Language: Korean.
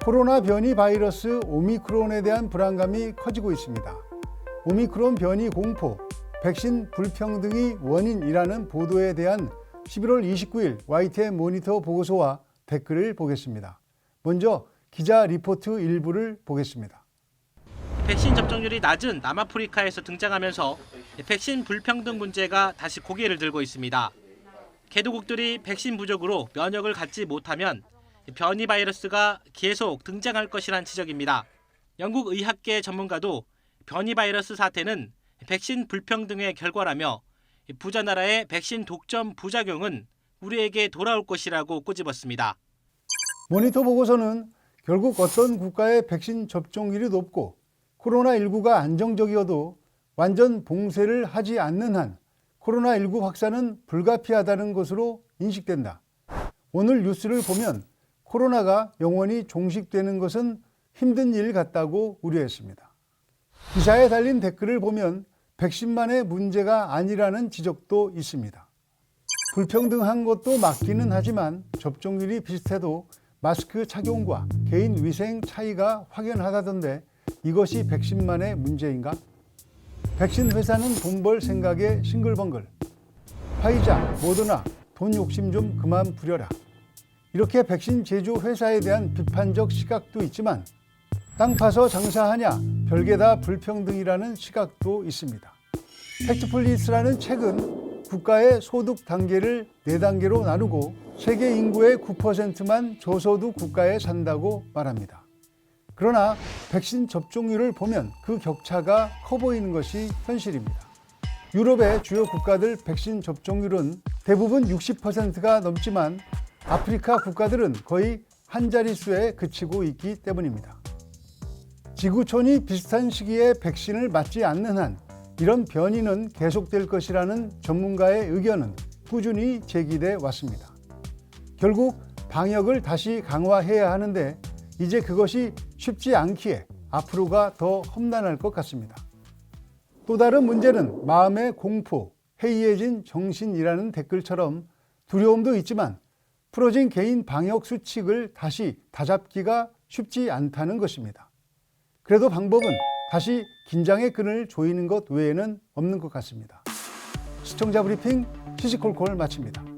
코로나 변이 바이러스 오미크론에 대한 불안감이 커지고 있습니다. 오미크론 변이 공포, 백신 불평등이 원인이라는 보도에 대한 11월 29일 YTN 모니터 보고서와 댓글을 보겠습니다. 먼저 기자 리포트 일부를 보겠습니다. 백신 접종률이 낮은 남아프리카에서 등장하면서 백신 불평등 문제가 다시 고개를 들고 있습니다. 개도국들이 백신 부족으로 면역을 갖지 못하면 변이 바이러스가 계속 등장할 것이란 지적입니다. 영국 의학계 전문가도 변이 바이러스 사태는 백신 불평등의 결과라며 부자 나라의 백신 독점 부작용은 우리에게 돌아올 것이라고 꼬집었습니다. 모니터 보고서는 결국 어떤 국가의 백신 접종률이 높고 코로나19가 안정적이어도 완전 봉쇄를 하지 않는 한 코로나19 확산은 불가피하다는 것으로 인식된다. 오늘 뉴스를 보면 코로나가 영원히 종식되는 것은 힘든 일 같다고 우려했습니다. 기사에 달린 댓글을 보면 백신만의 문제가 아니라는 지적도 있습니다. 불평등한 것도 맞기는 하지만 접종률이 비슷해도 마스크 착용과 개인 위생 차이가 확연하다던데 이것이 백신만의 문제인가? 백신 회사는 돈 벌 생각에 싱글벙글. 화이자, 모더나, 돈 욕심 좀 그만 부려라. 이렇게 백신 제조 회사에 대한 비판적 시각도 있지만 땅 파서 장사하냐 별게 다 불평등이라는 시각도 있습니다. 팩트플리스라는 책은 국가의 소득 단계를 4단계로 나누고 세계 인구의 9%만 저소득 국가에 산다고 말합니다. 그러나 백신 접종률을 보면 그 격차가 커 보이는 것이 현실입니다. 유럽의 주요 국가들 백신 접종률은 대부분 60%가 넘지만 아프리카 국가들은 거의 한 자릿수에 그치고 있기 때문입니다. 지구촌이 비슷한 시기에 백신을 맞지 않는 한 이런 변이는 계속될 것이라는 전문가의 의견은 꾸준히 제기돼 왔습니다. 결국 방역을 다시 강화해야 하는데 이제 그것이 쉽지 않기에 앞으로가 더 험난할 것 같습니다. 또 다른 문제는 마음의 공포, 해이해진 정신이라는 댓글처럼 두려움도 있지만 풀어진 개인 방역 수칙을 다시 다잡기가 쉽지 않다는 것입니다. 그래도 방법은 다시 긴장의 끈을 조이는 것 외에는 없는 것 같습니다. 시청자 브리핑 시시콜콜 마칩니다.